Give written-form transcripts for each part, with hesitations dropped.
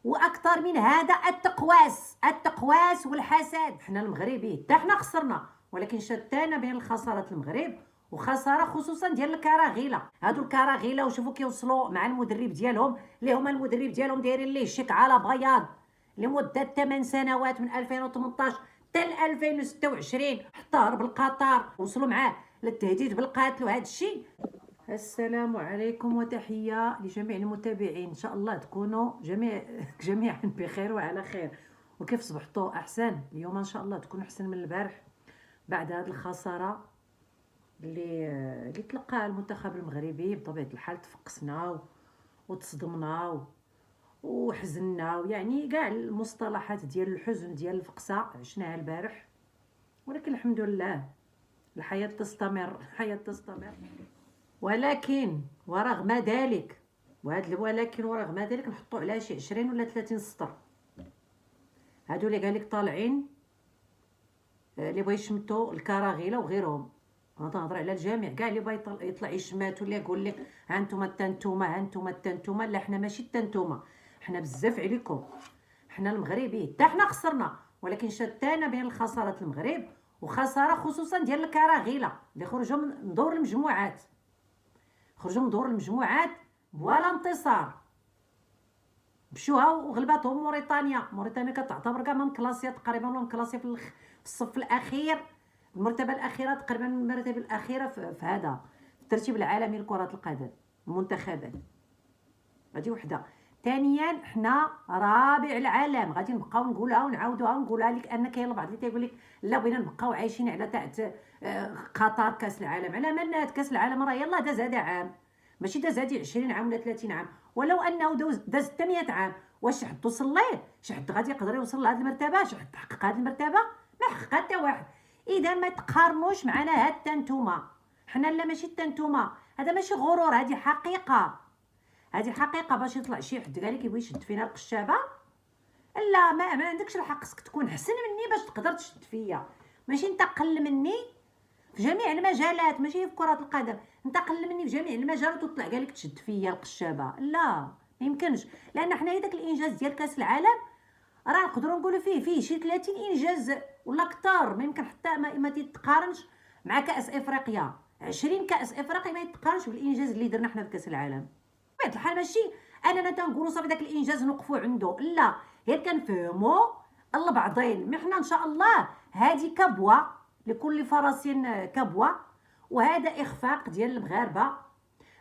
واكثر من هذا التقواس والحسد. حنا المغربي حتى حنا خسرنا، ولكن شتانا بين الخسارات المغرب وخساره خصوصا ديال الكراغيله. هادو الكراغيله وشوفوا كيوصلوا مع المدرب ديالهم اللي هما المدرب ديالهم دايرين ليه شيك على بياض لمده 8 سنوات من 2018 حتى 2026، حتى هرب القطار وصلوا معاه للتهديد بالقتل وهذا الشيء. السلام عليكم وتحيه لجميع المتابعين، ان شاء الله تكونوا جميعا بخير وعلى خير. وكيف صبحتوا؟ احسن. اليوم ان شاء الله تكونوا احسن من البارح بعد هذه الخساره اللي تلقاها المنتخب المغربي. بطبيعه الحال تفقسنا وتصدمنا وحزننا، يعني كاع المصطلحات ديال الحزن ديال الفقسه عشناها البارح، ولكن الحمد لله الحياه تستمر، الحياه تستمر. ولكن ورغم ذلك ورغم ذلك نحطوا عليها شي 20 ولا 30 سطر. هادو اللي قالك طالعين اللي بغا يشمتوا الكراغيله وغيرهم، انا تنهضر على الجميع كاع اللي بغا يطلع يشمات ولا يقول لك ها انتم التنتوما. لا، حنا ماشي التنتوما، حنا بزاف عليكم. حنا المغربي حتى حنا خسرنا، ولكن شتانا بين الخسارات المغرب وخساره خصوصا ديال الكراغيله اللي خرجوا من دور المجموعات، بولا انتصار. مشوها وغلباتهم موريتانيا كتعتبر كاع من كلاسيه تقريبا، ولا كلاسيه في الصف الاخير، المرتبه الاخيره تقريبا، من المراتب الاخيره في هذا الترتيب العالمي لكره القدم المنتخبات. هذه وحده. ثانيا حنا رابع العالم، غادي نبقاو نقولها ونعاودوها لك، ان كاين البعض اللي تيقول لك لا بغينا نبقاو عايشين على تاع قطر كاس العالم. على مالنا كاس العالم راه يلاه داز هذا عام، ماشي داز هذه 20 عام ولا 30 عام، ولو انه داز 100 عام. واش شي حد وصل ليه؟ شي حد غادي يقدر يوصل لهذه المرتبه؟ شي حد حقق هذه المرتبه؟ ما حققها حتى واحد. اذا ما تقارنوش معنا هاد التنتوما، حنا لا ماشي التنتوما، هذا ماشي غرور، هذه حقيقه. باش يطلع شي حد قال لك يبغي يشد فينا القشابه، لا ما عندكش الحق. خصك تكون احسن مني باش تقدر تشد فيا، ماشي انت اقل مني في جميع المجالات، ماشي في كره القدم. انت اقل مني في جميع المجالات وتطلع قال لك تشد فيا القشابه، لا ما يمكنش. لان حنا داك الانجاز ديال كاس العالم راه نقدروا نقولوا فيه شي 30 انجاز ولا اكثر، ما يمكن حتى ما تتقارنش مع كاس افريقيا. 20 كاس افريقيا ما يتقارنش بالانجاز اللي درنا حنا في كاس العالم. بطبيعه الحال ماشي اننا تنقولوا صافي داك الانجاز نوقفوا عنده، لا، غير كنفهموا البعضين. مي حنا ان شاء الله هذه كبوه لكل فرس كبوه، وهذا اخفاق ديال المغاربه.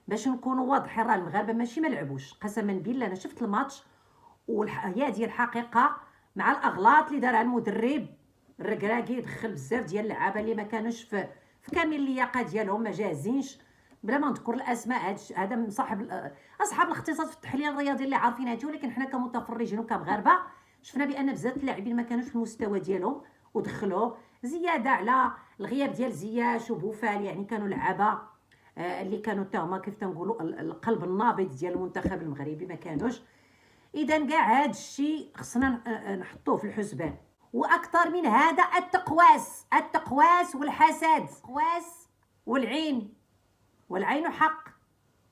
باش نكونوا واضحين، راه المغاربه ماشي ما لعبوش، قسما بالله انا شفت الماتش وهي ديال الحقيقه، مع الاغلاط اللي دارها المدرب الركراكي، دخل بزاف ديال اللعابه اللي ما كانوش في كامل اللياقه ديالهم، ما جاهزينش. بلا ما نذكر الاسماء، هذا اصحاب الاختصاص في التحليل الرياضي اللي عارفين هادشي، ولكن حنا كمتفرجين وكمغاربه شفنا بان بزاف اللاعبين ما كانوش في المستوى ديالهم ودخلوه، زياده على الغياب ديال زياش وبوفال، يعني كانوا لعابه اللي كانوا حتى هما كيف تنقولوا القلب النابض ديال المنتخب المغربي، ما كانوش. اذا كاع هذا الشيء خصنا نحطوه في الحسبان. واكثر من هذا التقواس والحسد، التقواس والعين حق،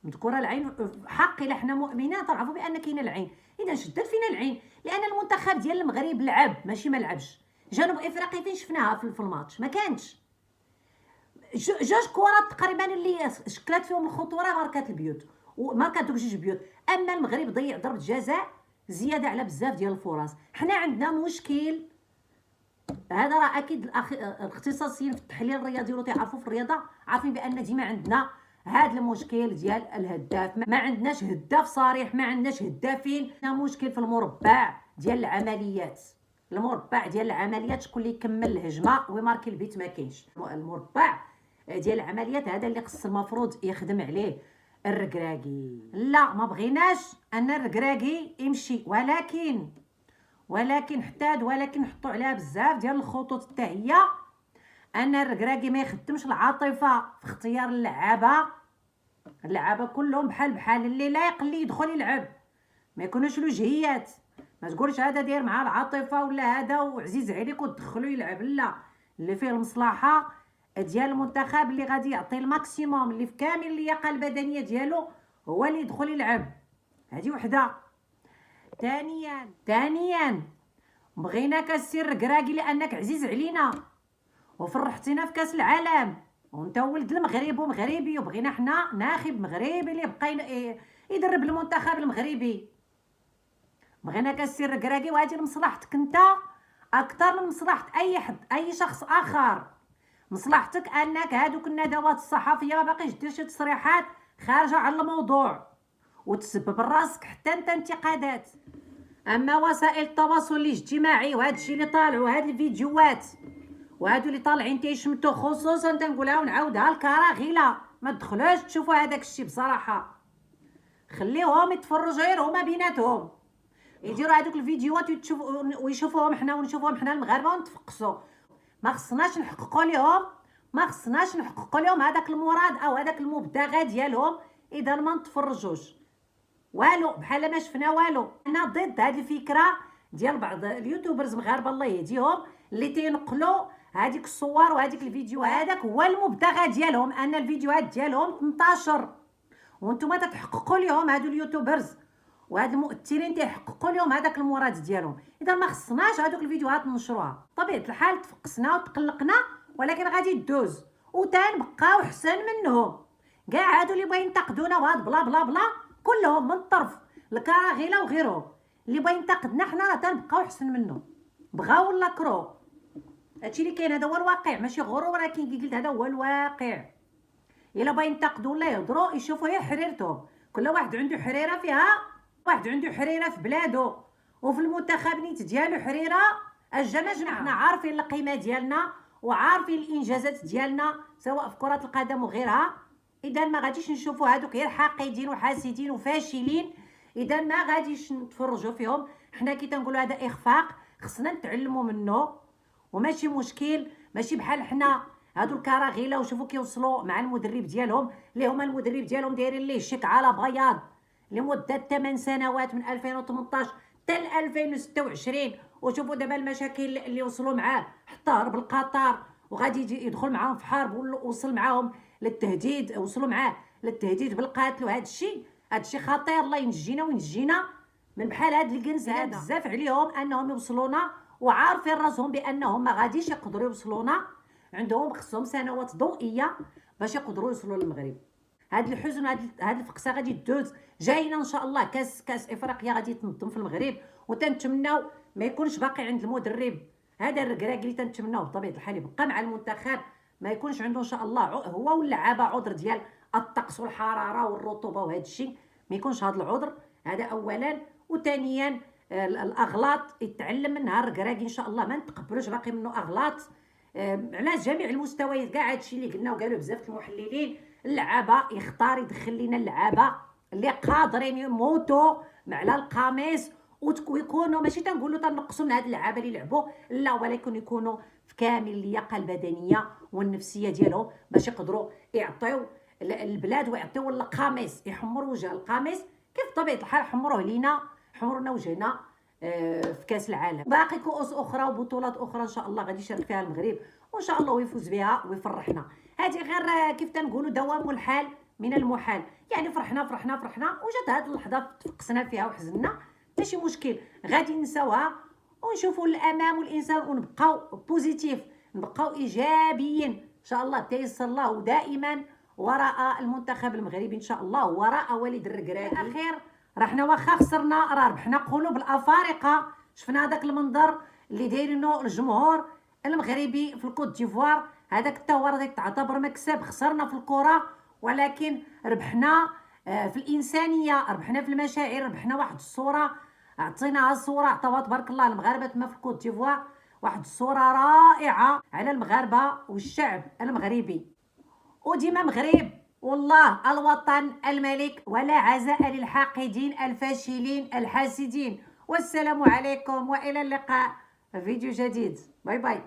مذكوره العين حق. الا حنا مؤمنين تعرفوا بان كاينه العين، اذا شدت فينا العين، لان المنتخب ديال المغرب لعب ماشي ما لعبش. جنوب افريقيا فين شفناها في الماتش؟ ما كانتش. جوج كرات تقريبا اللي شكلت فيهم الخطوره ماركات البيوت، وماركات دوك جوج بيوت. اما المغرب ضيع ضربه جزاء زياده على بزاف ديال الفرص. حنا عندنا مشكل، هذا راه اكيد الاختصاصيين في التحليل الرياضي ولا تعرفوا في الرياضه عارفين بان ديما عندنا هذا المشكل ديال الهداف. ما عندناش هداف صريح، ما عندناش هدافين. عندنا مشكل في المربع ديال العمليات. شكون اللي يكمل الهجمه ويماركي البيت؟ ما كاينش. المربع ديال العمليات هذا اللي خص المفروض يخدم عليه الركراكي. لا، ما بغيناش ان الركراكي يمشي، ولكن نحطوا عليها بزاف ديال الخطوط حتى هي ان الركراكي ما يخدمش العاطفه في اختيار اللعابه كلهم بحال اللي لا يقلي يدخل يلعب، ما يكونوش الوجهيات. ما تقولش هذا داير مع العاطفه ولا هذا وعزيز عليك وتدخلوا يلعب، لا، اللي فيه المصلحه ديال المنتخب اللي غادي يعطي الماكسيموم اللي في كامل اللياقه البدنيه ديالو هو اللي يدخل يلعب. هذه وحده. ثانيا بغيناك السر كراكي لانك عزيز علينا وفرحتينا في كاس العالم، وانت ولد المغرب ومغربي، وبغينا حنا ناخب مغربي اللي بقى يدرب المنتخب المغربي. بغيناك السر كراكي، وهذه لمصلحتك انت اكثر من مصلحه اي حد اي شخص اخر. مصلحتك انك هادوك الندوات الصحفيه ما باقيش دير شي تصريحات خارجه على الموضوع وتسبب راسك حتى انت انتقادات. اما وسائل التواصل الاجتماعي وهذا الشيء اللي طالعوا هاد الفيديوهات وهادو اللي طالعين تيشمتوا، خصوصا تنقولها ونعاودها الكراغيله، ما تدخلوش تشوفوا هذاك الشيء بصراحه، خليوهم يتفرجوا غير هما بيناتهم، يديروا هذوك الفيديوهات ويشوفوهم حنا ونشوفوهم حنا المغاربه ونتفقسوا. ما خصناش نحققوا لهم هذاك المراد او هذاك المبتغى ديالهم اذا ما نتفرجوش والو، بحال ما شفنا والو. انا ضد هذه الفكره ديال بعض اليوتيوبرز مغاربه الله يهديهم اللي تينقلوا هذيك الصور وهذيك الفيديوهات، هذاك هو المبتغى ديالهم، ان الفيديوهات ديالهم تنتشر، وانتم تتحققوا لهم هادو اليوتيوبرز وهاد المؤثرين تيحققوا لهم هذاك المراد ديالهم. اذا ما خصناش هذوك الفيديوهات ننشروها، طبيعه الحال تفقسنا وتقلقنا، ولكن غادي تدوز وتنبقاو احسن منهم. كاع هادو اللي بغا ينتقدونا وهاد بلا بلا بلا كلهم من الطرف الكراغيله وغيرهم اللي بغا ينتقدنا حنا راه تنبقاو احسن منه، بغاو ولا كرهوا. هادشي اللي كاين هذا هو الواقع، ماشي غرور، ولكن كي قلت هذا هو الواقع. الا بغا ينتقدوا ولا يهضروا يشوفوا هي حريرتهم، كل واحد عنده حريره فيها، واحد عنده حريره في بلادو وفي المنتخب نيت ديالو حريره الجماجم. حنا عارفين القيمه ديالنا وعارفين الانجازات ديالنا سواء في كره القدم وغيرها، اذا ما غاديش نشوفوا هذوك غير حاقدين وحاسدين وفاشلين، اذا ما غاديش نتفرجوا فيهم. حنا كي تنقولوا هذا اخفاق خصنا نتعلموا منه، وماشي مشكل، ماشي بحال حنا هادو الكراغيله وشوفوا كيوصلوا مع المدرب ديالهم اللي هما المدرب ديالهم دايرين ليه الشيك على بياض لمده 8 سنوات من 2018 حتى 2026. وشوفوا دابا المشاكل اللي وصلوا معاه، حتى هرب لقطر وغادي يدخل معاهم في حرب، وصل معاهم للتهديد، وصلوا معاه للتهديد بالقتل. وهذا الشيء خطير، الله ينجينا وينجينا من بحال هاد الكنز هذا. بزاف عليهم انهم يوصلونا وعارفين راسهم بانهم ما غاديش يقدروا يوصلونا، عندهم خصهم سنوات ضوئيه باش يقدروا يوصلوا للمغرب. هاد الحزن هاد الفقسه غادي تدوز، جاينا ان شاء الله كاس افريقيا غادي تنظم في المغرب، وتنتمناو ما يكونش باقي عند المدرب هذا الركراك اللي تنتمناوه بطبيعه الحال يبقى مع المنتخب، ما يكونش عنده ان شاء الله هو واللعابه عذر ديال الطقس والحراره والرطوبه وهذا الشيء، ما يكونش هذا العذر، هذا اولا. وثانيا الاغلاط يتعلم منها الركراكي ان شاء الله، ما نتقبلوش باقي منه اغلاط على جميع المستويات. كاع هذا الشيء اللي قلنا وقالوا بزاف المحللين، اللعابه يختار يدخل لنا اللعابه اللي قادرين يموتوا على القميص ويكونوا، ماشي تنقولوا تنقصوا من هاد اللعابه اللي لعبوا، لا، ولكن يكونوا في كامل اللياقه البدنيه والنفسيه ديالهم باش يقدروا يعطيو البلاد ويعطيو القميص، يحمروا وجه القميص كيف طبيعه الحال حمروه لينا، حمروا لنا وجهنا في كاس العالم. باقي كؤوس اخرى وبطولات اخرى ان شاء الله غادي يشارك فيها المغرب وان شاء الله ويفوز بها ويفرحنا. هذه غير كيف تنقولوا دوام الحال من المحال، يعني فرحنا وجات هذه اللحظه تفقسنا فيها وحزننا، ماشي مشكل، غادي نساوها ونشوفوا للامام والانسان ونبقاو بوزيتيف، نبقاو ايجابيين ان شاء الله. تيسر الله دائما وراء المنتخب المغربي ان شاء الله، وراء وليد الركراكي. الاخير راه حنا واخا خسرنا راه ربحنا قلوب الافارقه، شفنا هذاك المنظر اللي دايرينو الجمهور المغربي في الكوت ديفوار، هذاك حتى هو راه تعتبر مكسب. خسرنا في الكره ولكن ربحنا في الانسانيه، ربحنا في المشاعر، ربحنا واحد الصوره عطيناها، الصوره عطاوها تبارك الله المغاربه تما في الكوت ديفوار، واحد الصوره رائعه على المغاربه والشعب المغربي. وديما مغرب والله الوطن الملك، ولا عزاء للحاقدين الفاشلين الحاسدين. والسلام عليكم والى اللقاء في فيديو جديد. باي باي.